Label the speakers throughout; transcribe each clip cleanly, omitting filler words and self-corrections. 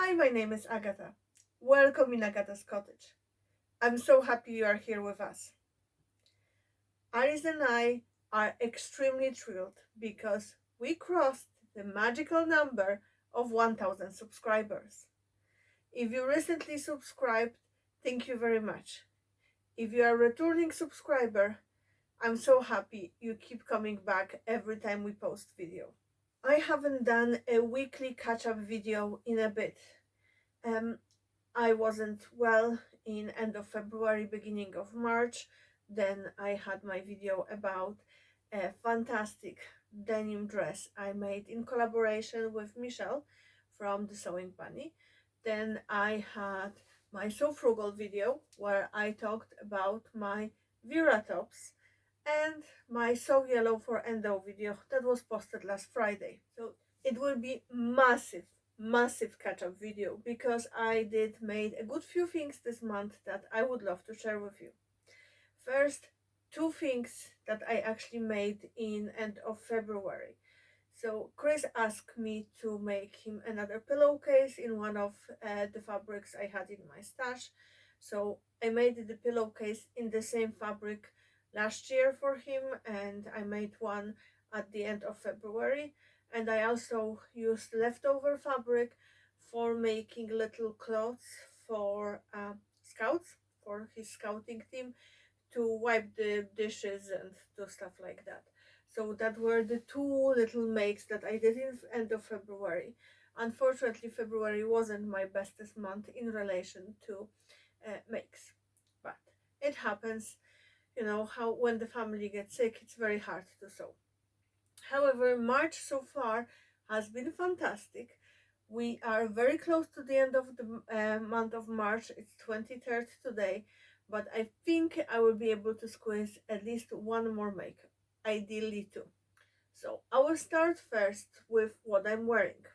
Speaker 1: Hi, my name is Agata. Welcome in Agata's Cottage. I'm so happy you are here with us. Alice and I are extremely thrilled because we crossed the magical number of 1000 subscribers. If you recently subscribed, thank you very much. If you are a returning subscriber, I'm so happy you keep coming back every time we post video. I haven't done a weekly catch-up video in a bit. Um, I wasn't well in end of February, beginning of March. Then I had my video about a fantastic denim dress I made in collaboration with Michelle from the Sewing Bunny. Then I had my So Frugal video where I talked about my Vera tops and my So Yellow for Endo video that was posted last Friday. So it will be massive catch-up video because I did made a good few things this month that I would love to share with you. First, two things that I actually made in end of February. So Chris asked me to make him another pillowcase in one of the fabrics I had in my stash. So I made the pillowcase in the same fabric last year for him, and I made one at the end of February. And I also used leftover fabric for making little cloths for scouts, for his scouting team, to wipe the dishes and do stuff like that. So that were the two little makes that I did in end of February. Unfortunately, February wasn't my bestest month in relation to makes, but it happens. You know how when the family gets sick, it's very hard to sew. However, March so far has been fantastic. We are very close to the end of the month of March. It's 23rd today, but I think I will be able to squeeze at least one more make, ideally two. So I will start first with what I'm wearing.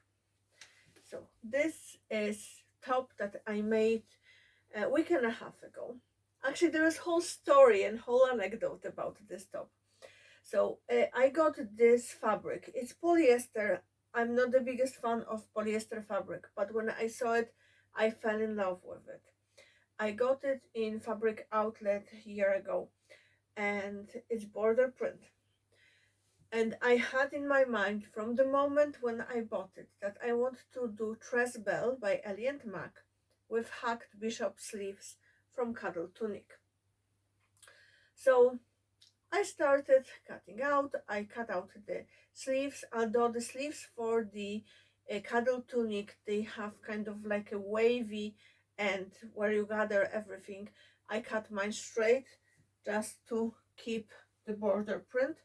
Speaker 1: So this is top that I made a week and a half ago. Actually, there is whole story and whole anecdote about this top. So I got this fabric. It's polyester. I'm not the biggest fan of polyester fabric, but when I saw it, I fell in love with it. I got it in Fabric Outlet a year ago, and it's border print. And I had in my mind from the moment when I bought it that I want to do Tress Bell by Ellie and Mac with hacked bishop sleeves from Cuddle Tunic. So I started cutting out. I cut out the sleeves, although the sleeves for the cuddle tunic, they have kind of like a wavy end where you gather everything. I cut mine straight just to keep the border print,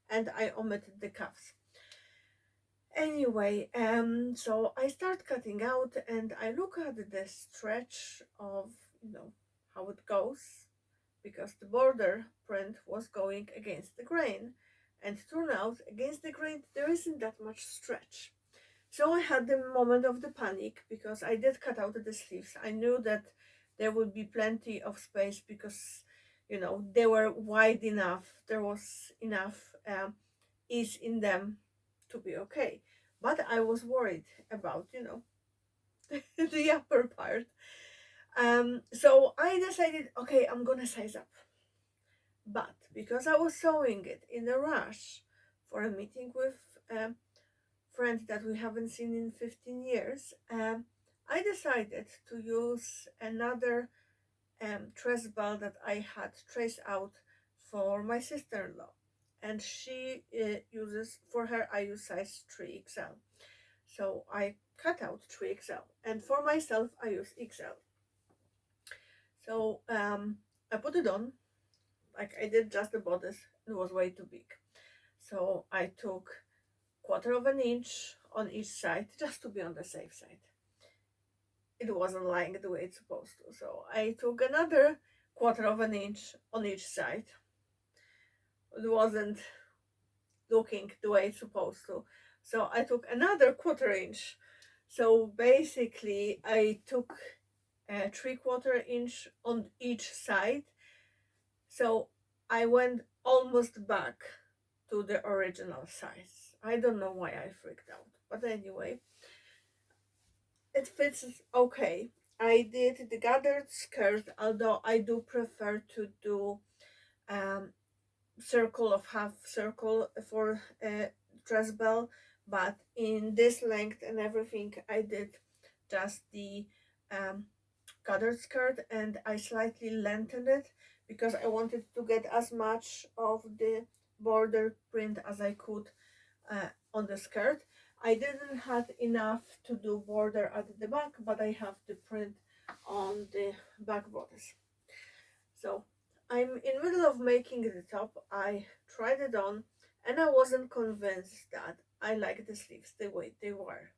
Speaker 1: and I omitted the cuffs. Anyway, so I start cutting out and I look at the stretch of, how it goes, because the border print was going against the grain, and turned out against the grain there isn't that much stretch. So I had the moment of the panic because I did cut out the sleeves. I knew that there would be plenty of space because they were wide enough, there was enough ease in them to be okay, but I was worried about the upper part. So I decided, okay, I'm gonna size up. But because I was sewing it in a rush for a meeting with a friend that we haven't seen in 15 years, I decided to use another dress ball that I had traced out for my sister-in-law. And she uses, for her, I use size 3XL. So I cut out 3XL. And for myself, I use XL. So I put it on, like I did just the bodice, it was way too big. So I took 1/4 of an inch on each side just to be on the safe side. It wasn't lying the way it's supposed to. So I took another 1/4 of an inch on each side. It wasn't looking the way it's supposed to. So I took another 1/4 inch. So basically I took a 3/4 inch on each side. So I went almost back to the original size. I don't know why I freaked out, but anyway, It fits okay. I did the gathered skirt, although I do prefer to do um, circle of half circle for dress bell, but in this length and everything I did just the um, gathered skirt, and I slightly lengthened it because I wanted to get as much of the border print as I could on the skirt. I didn't have enough to do border at the back, but I have the print on the back bodice. So I'm in middle of making the top. I tried it on and I wasn't convinced that I like the sleeves the way they were.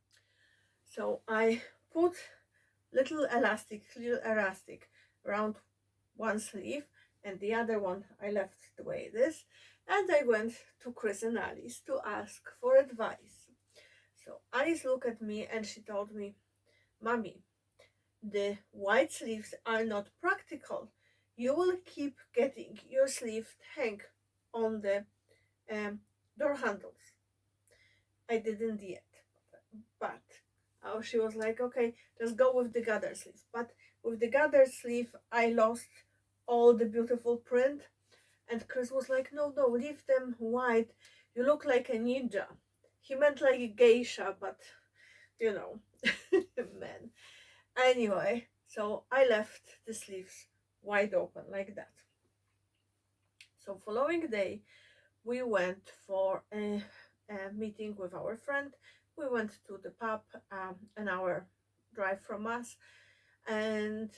Speaker 1: So I put little elastic, clear elastic around one sleeve, and the other one I left the way it is. And I went to Chris and Alice to ask for advice. So Alice looked at me and she told me, Mommy, the wide sleeves are not practical. You will keep getting your sleeve hang on the um, door handles. I didn't yet, but she was like, okay, just go with the gather sleeve. But with the gather sleeve, I lost all the beautiful print. And Chris was like, no, no, leave them wide. You look like a ninja. He meant like a geisha, but you know, man. Anyway, so I left the sleeves wide open like that. So following day, we went for a meeting with our friend. We went to the pub, an hour drive from us, and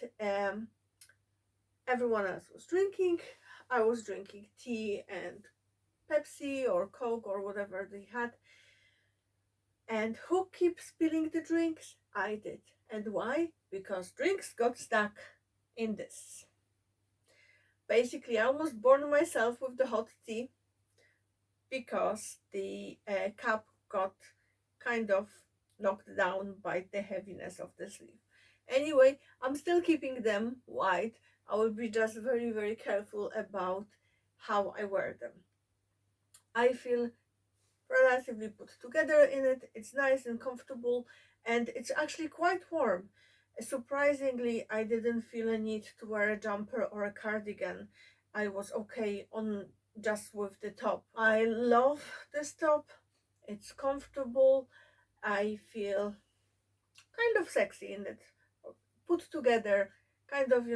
Speaker 1: everyone else was drinking. I was drinking tea and Pepsi or Coke or whatever they had. And who keeps spilling the drinks? I did. And why? Because drinks got stuck in this. Basically, I almost burned myself with the hot tea because the cup got kind of knocked down by the heaviness of the sleeve. Anyway, I'm still keeping them wide. I will be just very, very careful about how I wear them. I feel relatively put together in it. It's nice and comfortable, and it's actually quite warm. Surprisingly, I didn't feel a need to wear a jumper or a cardigan. I was okay on just with the top. I love this top. It's comfortable. I feel kind of sexy in it, put together, kind of,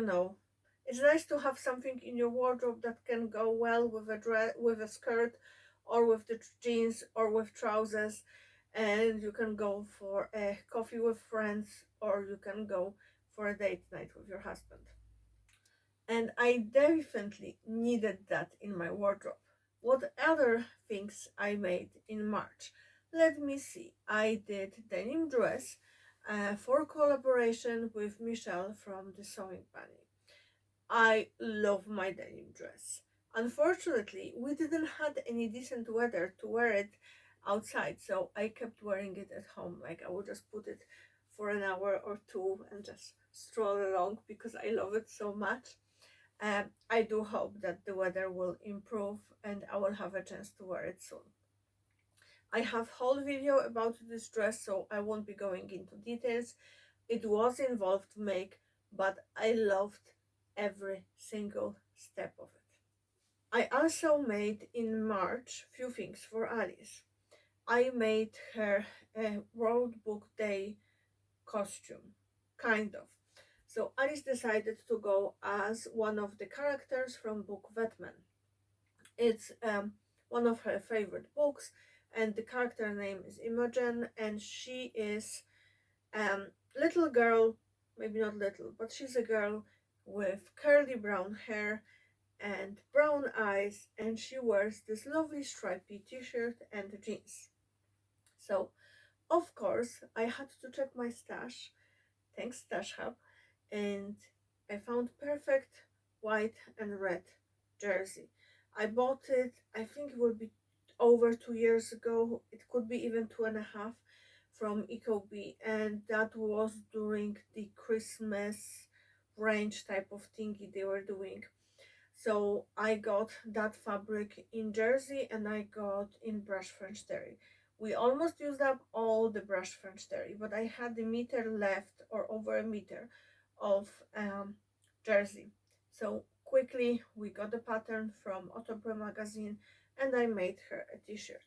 Speaker 1: it's nice to have something in your wardrobe that can go well with a dress, with a skirt, or with the jeans, or with trousers, and you can go for a coffee with friends, or you can go for a date night with your husband. And I definitely needed that in my wardrobe. What other things I made in March? Let me see. I did denim dress for collaboration with Michelle from the Sewing Bunny. I love my denim dress. Unfortunately, we didn't had any decent weather to wear it outside, so I kept wearing it at home. Like I would just put it for an hour or two and just stroll along because I love it so much. I do hope that the weather will improve and I will have a chance to wear it soon. I have whole video about this dress, so I won't be going into details. It was involved to make, but I loved every single step of it. I also made in March few things for Alice. I made her a World Book Day costume, kind of. So Alice decided to go as one of the characters from book Vetman. It's one of her favorite books, and the character name is Imogen, and she is little girl, maybe not little, but she's a girl with curly brown hair and brown eyes, and she wears this lovely stripy t-shirt and jeans. So, of course, I had to check my stash, thanks Stash Hub, and I found perfect white and red jersey. I bought it, I think it will be over 2 years ago. It could be even 2.5 from Ecobee, and that was during the Christmas range type of thingy they were doing. So I got that fabric in jersey and I got in brush French terry. We almost used up all the brushed French terry, but I had a meter left, or over a meter, of jersey. So quickly we got the pattern from Ottobre magazine and I made her a t-shirt.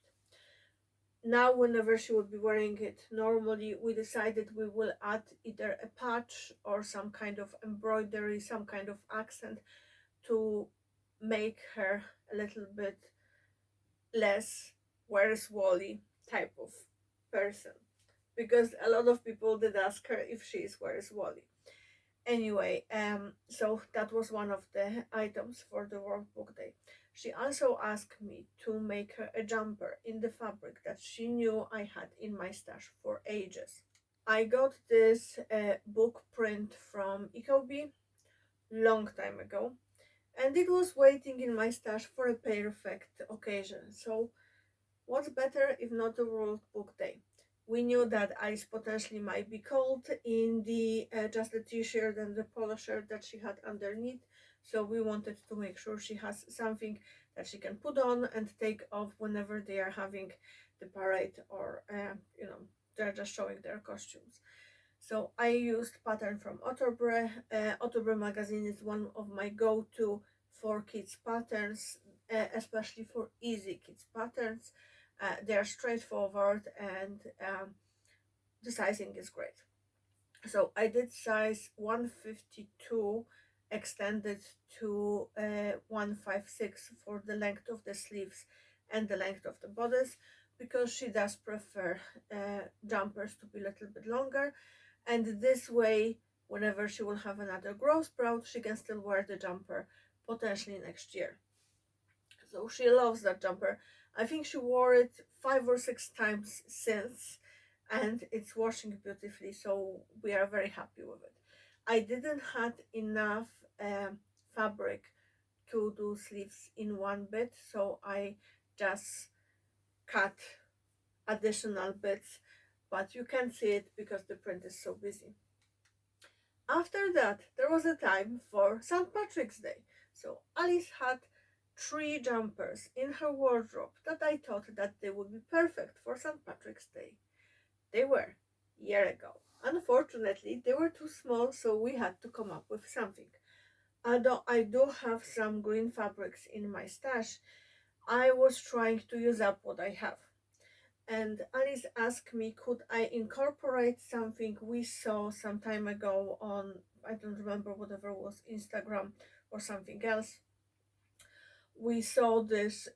Speaker 1: Now whenever she would be wearing it, normally we decided we will add either a patch or some kind of embroidery, some kind of accent to make her a little bit less where's Wally type of person, because a lot of people did ask her if she is where's Wally. Anyway, so that was one of the items for the workbook day. She also asked me to make her a jumper in the fabric that she knew I had in my stash for ages. I got this book print from Ecobee long time ago, and it was waiting in my stash for a perfect occasion. So what's better if not a World Book Day? We knew that Alice potentially might be cold in the just the t-shirt and the polo shirt that she had underneath, so we wanted to make sure she has something that she can put on and take off whenever they are having the parade, or they're just showing their costumes. So I used pattern from Ottobre. Ottobre magazine is one of my go-to for kids patterns, especially for easy kids patterns. They are straightforward, and the sizing is great. So I did size 152 extended to 156 for the length of the sleeves and the length of the bodice, because she does prefer jumpers to be a little bit longer, and this way whenever she will have another growth sprout she can still wear the jumper potentially next year. So she loves that jumper. I think she wore it 5 or 6 times since, and it's washing beautifully, so we are very happy with it. I didn't have enough fabric to do sleeves in one bit, so I just cut additional bits, but you can't see it because the print is so busy. After that, there was a time for St. Patrick's Day. So Alice had 3 jumpers in her wardrobe that I thought that they would be perfect for St. Patrick's Day. They were, year ago. Unfortunately, they were too small, so we had to come up with something. Although I do have some green fabrics in my stash, I was trying to use up what I have. And Alice asked me, could I incorporate something we saw some time ago on, I don't remember, whatever it was, Instagram or something else. We saw this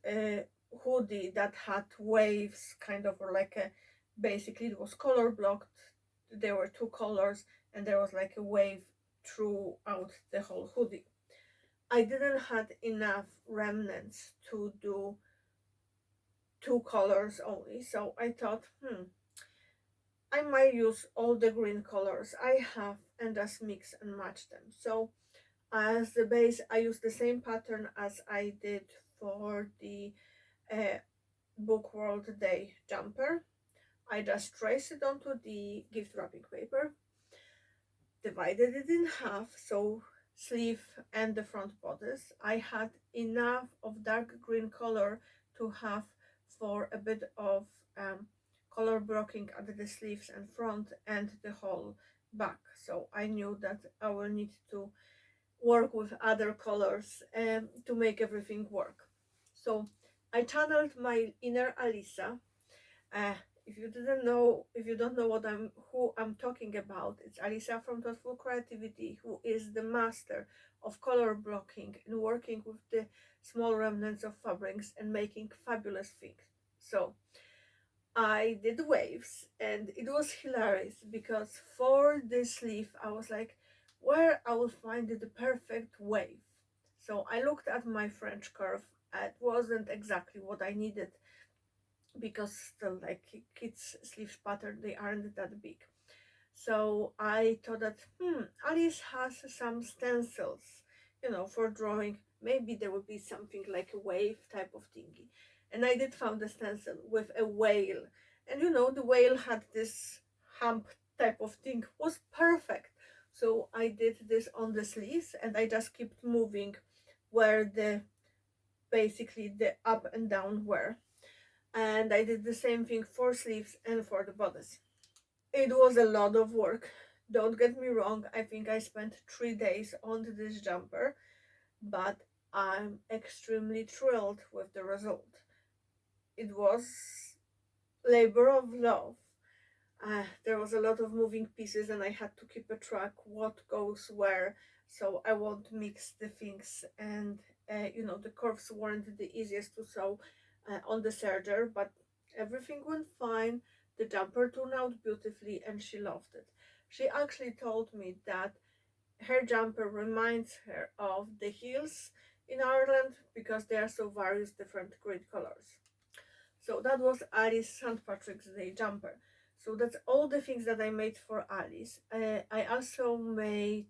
Speaker 1: hoodie that had waves, kind of, or like a, basically it was color blocked. There were 2 colors, and there was like a wave throughout the whole hoodie. I didn't have enough remnants to do 2 colors only, so I thought, I might use all the green colors I have and just mix and match them. So as the base, I use the same pattern as I did for the uh, Book World Day jumper. I just traced it onto the gift wrapping paper, divided it in half, so sleeve and the front bodice. I had enough of dark green color to have for a bit of color blocking at the sleeves and front and the whole back. So I knew that I will need to work with other colors to make everything work. So I channeled my inner Alisa. uh, if you don't know who I'm talking about, it's Alisa from Thoughtful Creativity, who is the master of color blocking and working with the small remnants of fabrics and making fabulous things. So I did waves, and it was hilarious because for this sleeve I was like, where I will find the perfect wave. So I looked at my French curve. It wasn't exactly what I needed, because still, like, kids sleeves pattern, they aren't that big. So I thought that Alice has some stencils, for drawing. Maybe there would be something like a wave type of thingy. And I did found a stencil with a whale, and the whale had this hump type of thing, was perfect. So I did this on the sleeves, and I just kept moving where the basically the up and down were. And I did the same thing for sleeves and for the bodice. It was a lot of work. Don't get me wrong, I think I spent 3 days on this jumper, but I'm extremely thrilled with the result. It was labor of love. There was a lot of moving pieces, and I had to keep a track what goes where, so I won't mix the things. And the curves weren't the easiest to sew on the serger, but everything went fine. The jumper turned out beautifully, and she loved it. She actually told me that her jumper reminds her of the hills in Ireland because they are so various different grid colors. So that was Alice St. Patrick's Day jumper. So that's all the things that I made for Alice. I also made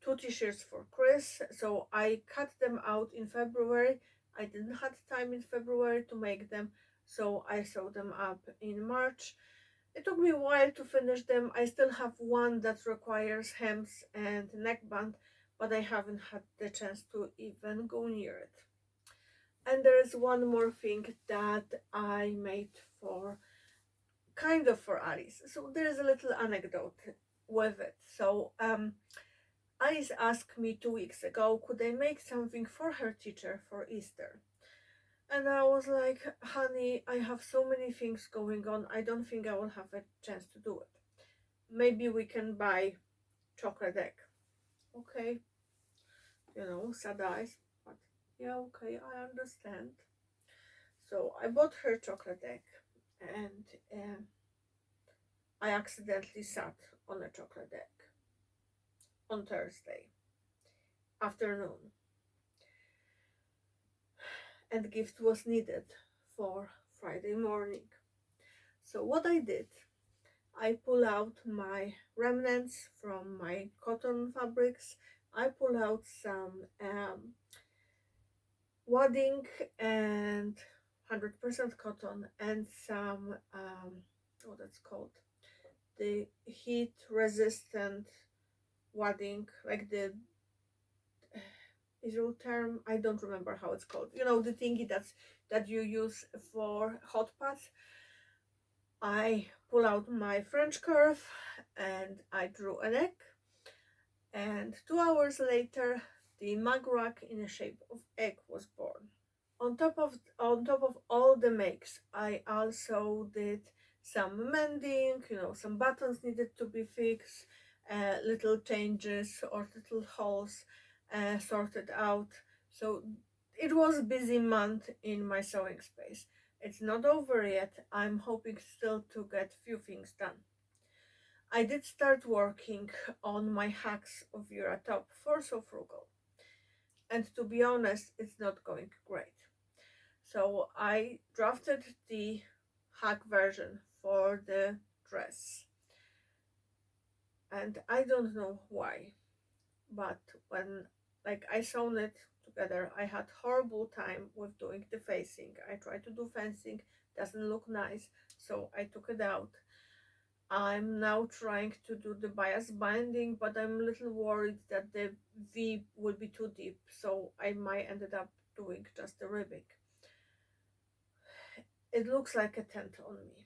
Speaker 1: two t-shirts for Chris. So I cut them out in February. I didn't have time in February to make them, so I sewed them up in March. It took me a while to finish them. I still have one that requires hems and neckband, but I haven't had the chance to even go near it. And there is one more thing that I made for kind of for Alice. So there is a little anecdote with it. So Alice asked me 2 weeks ago, could I make something for her teacher for Easter? And I was like, honey, I have so many things going on. I don't think I will have a chance to do it. Maybe we can buy chocolate egg. Okay, sad eyes. But yeah, okay, I understand. So I bought her chocolate egg, and I accidentally sat on a chocolate egg on Thursday afternoon, and gift was needed for Friday morning. So what I did, I pull out my remnants from my cotton fabrics. I pull out some wadding and 100% cotton and some what that's called, the heat resistant wadding, like the Israel term, I don't remember how it's called. The thingy that you use for hot pots. I pull out my French curve and I drew an egg. And 2 hours later, the mug rack in the shape of egg was born. On top of all the makes, I also did some mending. Some buttons needed to be fixed, little changes or little holes sorted out. So it was a busy month in my sewing space. It's not over yet. I'm hoping still to get few things done. I did start working on my hacks of Vera top for So Frugal, and to be honest, it's not going great. So I drafted the hack version for the dress, and I don't know why, but when I sewn it together, I had horrible time with doing the facing. I tried to do fencing, doesn't look nice, so I took it out. I'm now trying to do the bias binding, but I'm a little worried that the V will be too deep, so I might ended up doing just the ribbing. It looks like a tent on me.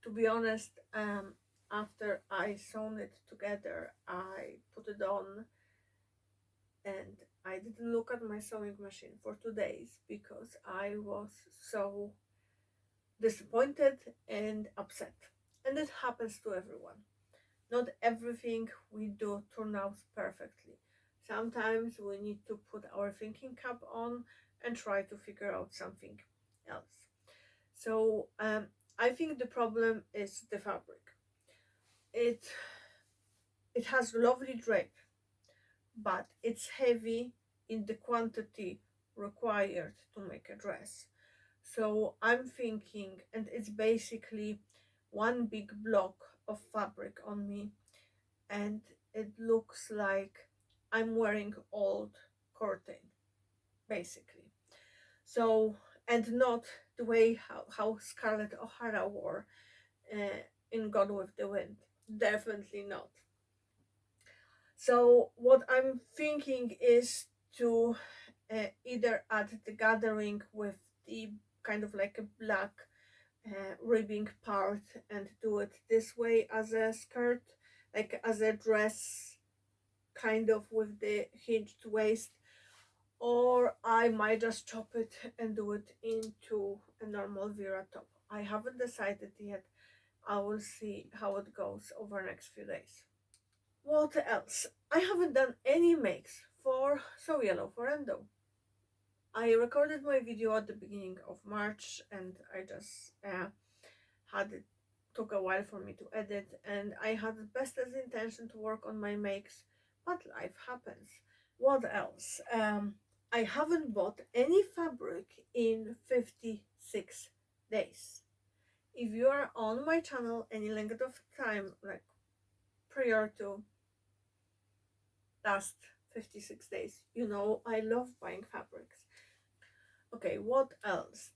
Speaker 1: To be honest, after I sewn it together, I put it on and I didn't look at my sewing machine for 2 days because I was so disappointed and upset. And it happens to everyone. Not everything we do turns out perfectly. Sometimes we need to put our thinking cap on and try to figure out something else. So I think the problem is the fabric. It it has lovely drape, but it's heavy in the quantity required to make a dress. So I'm thinking, and it's basically one big block of fabric on me, and it looks like I'm wearing old curtain, basically. So, and not the way how Scarlett O'Hara wore in Gone with the Wind. Definitely not. So what I'm thinking is to either add the gathering with the kind of like a black ribbing part and do it this way as a skirt, like as a dress, kind of with the hinged waist, or I might just chop it and do it into a normal Vera top. I haven't decided yet. I will see how it goes over the next few days. What else? I haven't done any makes for So Yellow for Endo. I recorded my video at the beginning of March and I just had it took a while for me to edit, and I had the best as intention to work on my makes, but life happens. What else? I haven't bought any fabric in 56 days. If you are on my channel any length of time, like prior to last 56 days, you know I love buying fabrics. Okay, what else?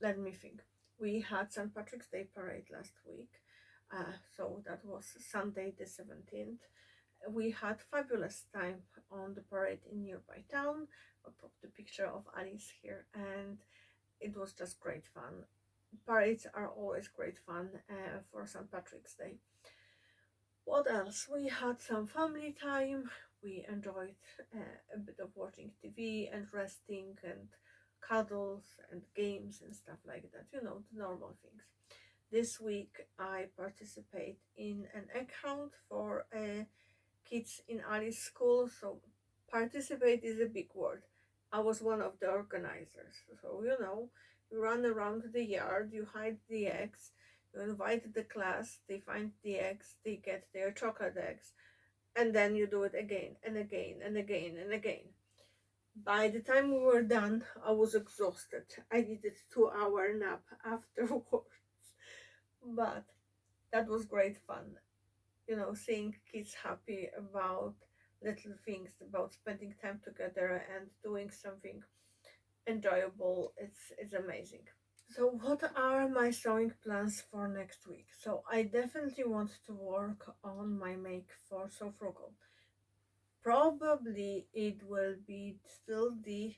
Speaker 1: Let me think. We had St. Patrick's Day parade last week, so that was Sunday the 17th. We had fabulous time on the parade in nearby town. I popped the picture of Alice here, and it was just great fun. Parades are always great fun for St. Patrick's Day. What else? We had some family time. We enjoyed a bit of watching TV and resting and cuddles and games and stuff like that. You know, the normal things. This week I participate in an account for kids in Alice school. So participate is a big word. I was one of the organizers. So you know, you run around the yard, you hide the eggs, you invite the class, they find the eggs, they get their chocolate eggs, and then you do it again and again and again and again. By the time we were done, I was exhausted. I needed 2 hour nap afterwards. But that was great fun. You know, seeing kids happy about little things, about spending time together and doing something enjoyable. It's amazing. So what are my sewing plans for next week? So I definitely want to work on my make for So Frugal. Probably it will be still the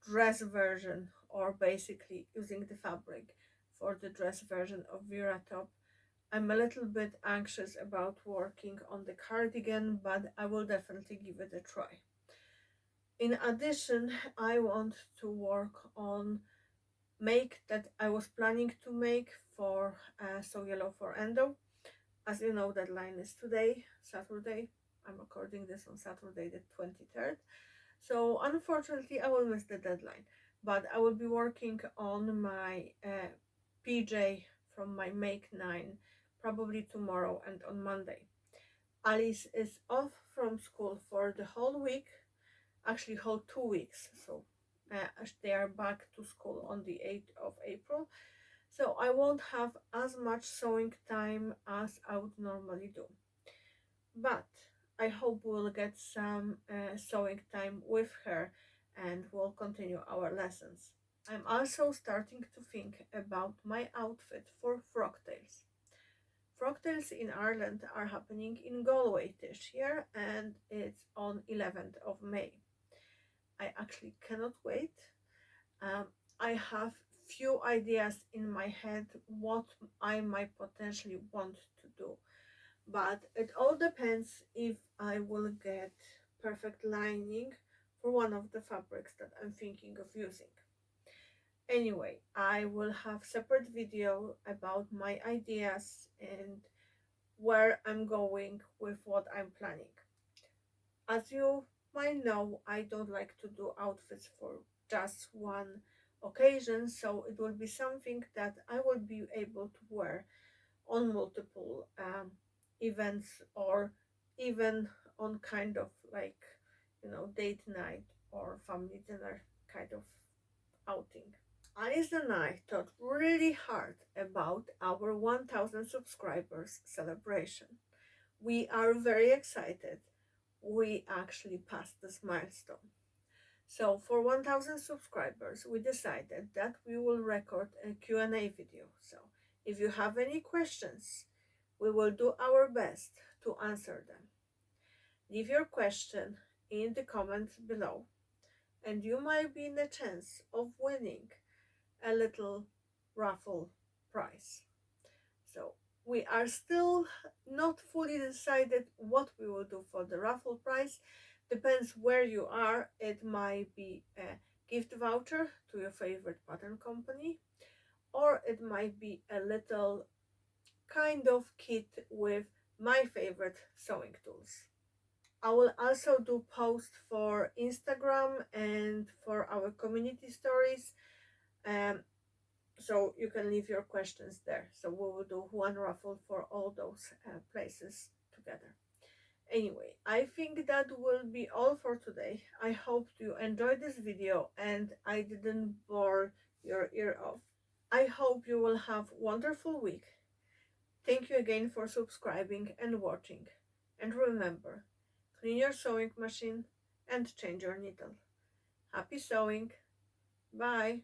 Speaker 1: dress version, or basically using the fabric for the dress version of Vera top. I'm a little bit anxious about working on the cardigan, but I will definitely give it a try. In addition, I want to work on make that I was planning to make for So Yellow for Endo. As you know, deadline is today, Saturday. I'm recording this on Saturday the 23rd. So unfortunately, I will miss the deadline, but I will be working on my PJ from my Make 9 probably tomorrow and on Monday. Alice is off from school for the whole week, actually whole 2 weeks. So they are back to school on the 8th of April. So I won't have as much sewing time as I would normally do. But I hope we'll get some sewing time with her and we'll continue our lessons. I'm also starting to think about my outfit for Frogtails. Frogtails in Ireland are happening in Galway this year and it's on 11th of May. I actually cannot wait. Um, I have few ideas in my head what I might potentially want to do, but it all depends if I will get perfect lining for one of the fabrics that I'm thinking of using. Anyway, I will have separate video about my ideas and where I'm going with what I'm planning. As you might know, I don't like to do outfits for just one occasion, so it will be something that I will be able to wear on multiple events, or even on kind of like, you know, date night or family dinner kind of outing. Alice and I thought really hard about our 1000 subscribers celebration. We are very excited. We actually passed this milestone. So for 1000 subscribers, we decided that we will record a Q&A video. So if you have any questions, we will do our best to answer them. Leave your question in the comments below and you might be in the chance of winning a little raffle prize. So we are still not fully decided what we will do for the raffle prize. Depends where you are. It might be a gift voucher to your favorite pattern company, or it might be a little kind of kit with my favorite sewing tools. I will also do posts for Instagram and for our community stories. Um, so you can leave your questions there. So we will do one raffle for all those places together. Anyway, I think that will be all for today. I hope you enjoyed this video and I didn't bore your ear off. I hope you will have a wonderful week. Thank you again for subscribing and watching. And remember, clean your sewing machine and change your needle. Happy sewing! Bye!